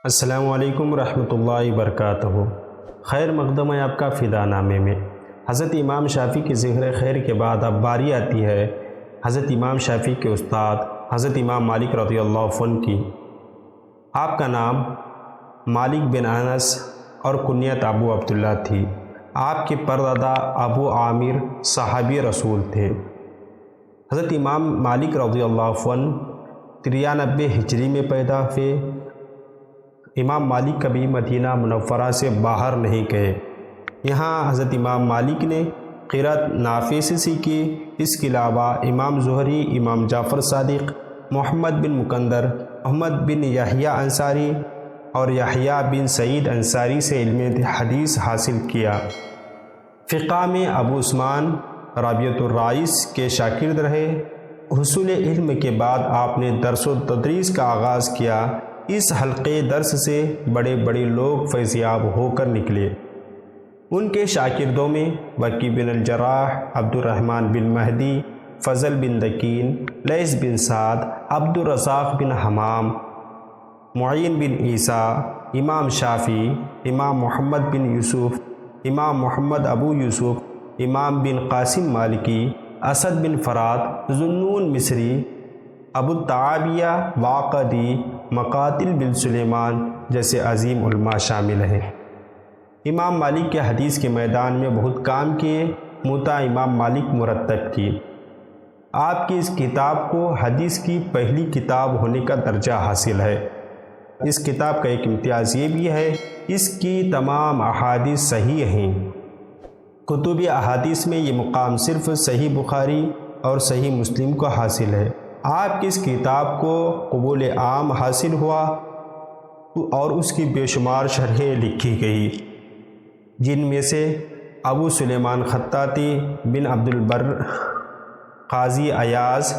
السلام علیکم ورحمۃ اللہ وبرکاتہ۔ خیر مقدم ہے آپ کا فدا نامے میں۔ حضرت امام شافعی کے ذکر خیر کے بعد اب باری آتی ہے حضرت امام شافعی کے استاد حضرت امام مالک رضی اللہ عنہ کی۔ آپ کا نام مالک بن انس اور کنیت ابو عبداللہ تھی۔ آپ کے پردادا ابو عامر صحابی رسول تھے۔ حضرت امام مالک رضی اللہ عنہ 93 ہجری میں پیدا ہوئے۔ امام مالک کبھی مدینہ منورہ سے باہر نہیں گئے۔ یہاں حضرت امام مالک نے قرأت نافع سے سیکھی۔ اس کے علاوہ امام زہری، امام جعفر صادق، محمد بن مکندر، محمد بن یحییٰ انصاری اور یحییٰ بن سعید انصاری سے علم حدیث حاصل کیا۔ فقہ میں ابو عثمان رابعۃ الرائس کے شاگرد رہے۔ حصول علم کے بعد آپ نے درس و تدریس کا آغاز کیا۔ اس حلقے درس سے بڑے بڑے لوگ فیضیاب ہو کر نکلے۔ ان کے شاگردوں میں وکی بن الجراح، عبد الرحمن بن مہدی، فضل بن دکین، لیث بن سعد، عبد الرزاق بن حمام، معین بن عیسیٰ، امام شافعی، امام محمد بن یوسف، امام محمد ابو یوسف، امام بن قاسم مالکی، اسد بن فرات، ذوالنون مصری، ابو التعاویہ، واقدی، مقاتل بن سلیمان جیسے عظیم علماء شامل ہیں۔ امام مالک کے حدیث کے میدان میں بہت کام کیے۔ موطا امام مالک مرتب کی۔ آپ کی اس کتاب کو حدیث کی پہلی کتاب ہونے کا درجہ حاصل ہے۔ اس کتاب کا ایک امتیاز یہ بھی ہے، اس کی تمام احادیث صحیح ہیں۔ کتب احادیث میں یہ مقام صرف صحیح بخاری اور صحیح مسلم کو حاصل ہے۔ آپ کی اس کتاب کو قبول عام حاصل ہوا اور اس کی بے شمار شرحیں لکھی گئی، جن میں سے ابو سلیمان خطاطی، بن عبد البر، قاضی ایاز،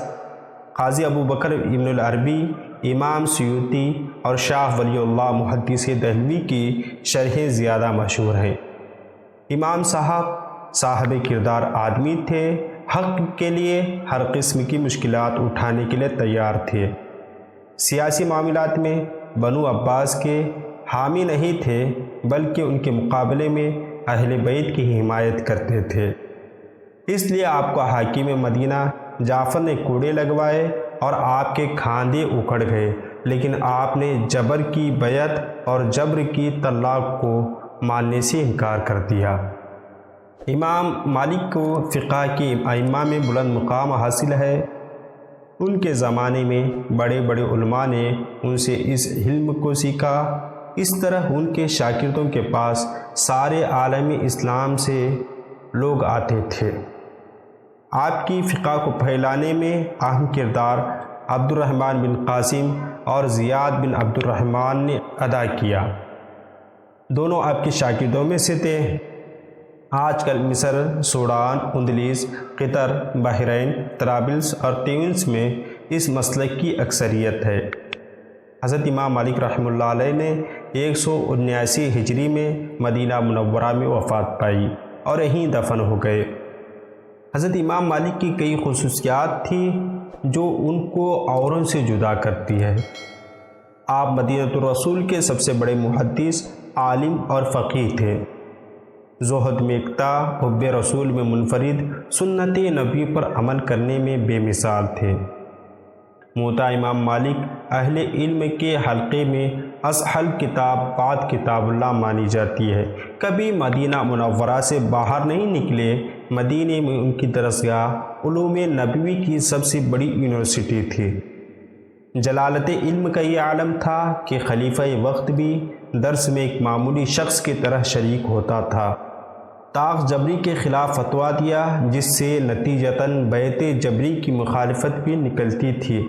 قاضی ابو بکر ابن العربی، امام سیوطی اور شاہ ولی اللہ محدث دہلوی کی شرحیں زیادہ مشہور ہیں۔ امام صاحب کردار آدمی تھے، حق کے لیے ہر قسم کی مشکلات اٹھانے کے لیے تیار تھے۔ سیاسی معاملات میں بنو عباس کے حامی نہیں تھے، بلکہ ان کے مقابلے میں اہل بیت کی حمایت کرتے تھے۔ اس لیے آپ کو حاکم مدینہ جعفر نے کوڑے لگوائے اور آپ کے کھاندے اکھڑ گئے، لیکن آپ نے جبر کی بیعت اور جبر کی طلاق کو ماننے سے انکار کر دیا۔ امام مالک کو فقہ کی ائمہ میں بلند مقام حاصل ہے۔ ان کے زمانے میں بڑے بڑے علماء نے ان سے اس علم کو سیکھا۔ اس طرح ان کے شاگردوں کے پاس سارے عالم اسلام سے لوگ آتے تھے۔ آپ کی فقہ کو پھیلانے میں اہم کردار عبد الرحمن بن قاسم اور زیاد بن عبد الرحمن نے ادا کیا۔ دونوں آپ کے شاگردوں میں سے تھے۔ آج کل مصر، سوڈان، اندلس، قطر، بحرین، طرابلس اور تیونس میں اس مسلک کی اکثریت ہے۔ حضرت امام مالک رحمہ اللہ علیہ نے 179 ہجری میں مدینہ منورہ میں وفات پائی اور یہیں دفن ہو گئے۔ حضرت امام مالک کی کئی خصوصیات تھیں جو ان کو اوروں سے جدا کرتی ہے۔ آپ مدینہ الرسول کے سب سے بڑے محدث، عالم اور فقیہ تھے۔ زہد میں یکتا، حب رسول میں منفرد، سنت نبی پر عمل کرنے میں بے مثال تھے۔ موطا امام مالک اہل علم کے حلقے میں اسہل کتاب بعد کتاب اللہ مانی جاتی ہے۔ کبھی مدینہ منورہ سے باہر نہیں نکلے۔ مدینے میں ان کی درسگاہ علوم نبوی کی سب سے بڑی یونیورسٹی تھی۔ جلالت علم کا یہ عالم تھا کہ خلیفہ وقت بھی درس میں ایک معمولی شخص کی طرح شریک ہوتا تھا۔ طاق جبری کے خلاف فتویٰ دیا، جس سے نتیجتاً بیعت جبری کی مخالفت بھی نکلتی تھی۔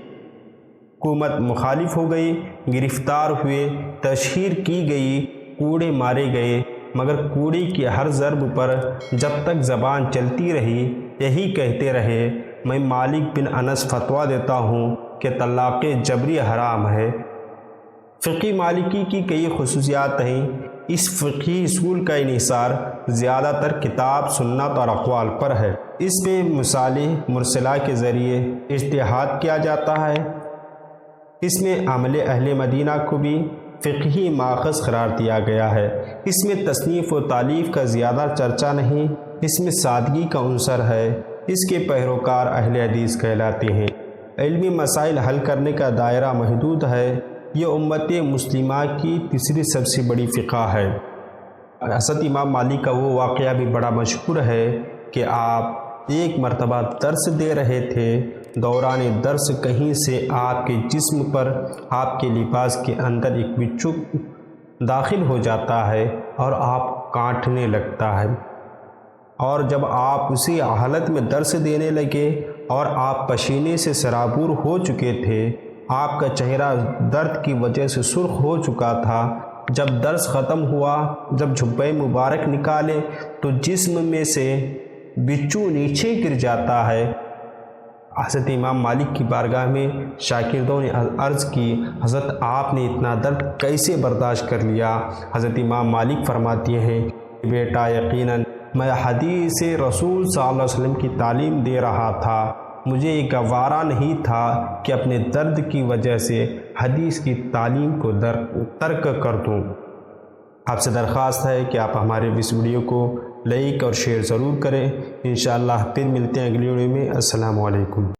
حکومت مخالف ہو گئی، گرفتار ہوئے، تشہیر کی گئی، کوڑے مارے گئے، مگر کوڑے کی ہر ضرب پر جب تک زبان چلتی رہی یہی کہتے رہے، میں مالک بن انس فتویٰ دیتا ہوں کہ طلاق جبری حرام ہے۔ فقہ مالکی کی کئی خصوصیات ہیں۔ اس فقہی اصول کا انحصار زیادہ تر کتاب، سنت اور اقوال پر ہے۔ اس میں مصالح مرسلہ کے ذریعے اجتہاد کیا جاتا ہے۔ اس میں عمل اہل مدینہ کو بھی فقہی ماخذ قرار دیا گیا ہے۔ اس میں تصنیف و تالیف کا زیادہ چرچا نہیں، اس میں سادگی کا عنصر ہے۔ اس کے پیروکار اہل حدیث کہلاتے ہیں۔ علمی مسائل حل کرنے کا دائرہ محدود ہے۔ یہ امت مسلمہ کی تیسری سب سے بڑی فقہ ہے۔ حضرت امام مالک کا وہ واقعہ بھی بڑا مشہور ہے کہ آپ ایک مرتبہ درس دے رہے تھے، دوران درس کہیں سے آپ کے جسم پر، آپ کے لباس کے اندر ایک بچھو داخل ہو جاتا ہے اور آپ کاٹنے لگتا ہے، اور جب آپ اسی حالت میں درس دینے لگے اور آپ پسینے سے سرابور ہو چکے تھے، آپ کا چہرہ درد کی وجہ سے سرخ ہو چکا تھا، جب درس ختم ہوا، جب جبہ مبارک نکالے تو جسم میں سے بچھو نیچے گر جاتا ہے۔ حضرت امام مالک کی بارگاہ میں شاگردوں نے عرض کی، حضرت آپ نے اتنا درد کیسے برداشت کر لیا؟ حضرت امام مالک فرماتے ہیں، بیٹا یقیناً میں حدیث رسول صلی اللہ علیہ وسلم کی تعلیم دے رہا تھا، مجھے یہ گوارا نہیں تھا کہ اپنے درد کی وجہ سے حدیث کی تعلیم کو ترک کر دوں۔ آپ سے درخواست ہے کہ آپ ہمارے اس ویڈیو کو لائک اور شیئر ضرور کریں۔ انشاءاللہ پھر ملتے ہیں اگلی ویڈیو میں۔ السلام علیکم۔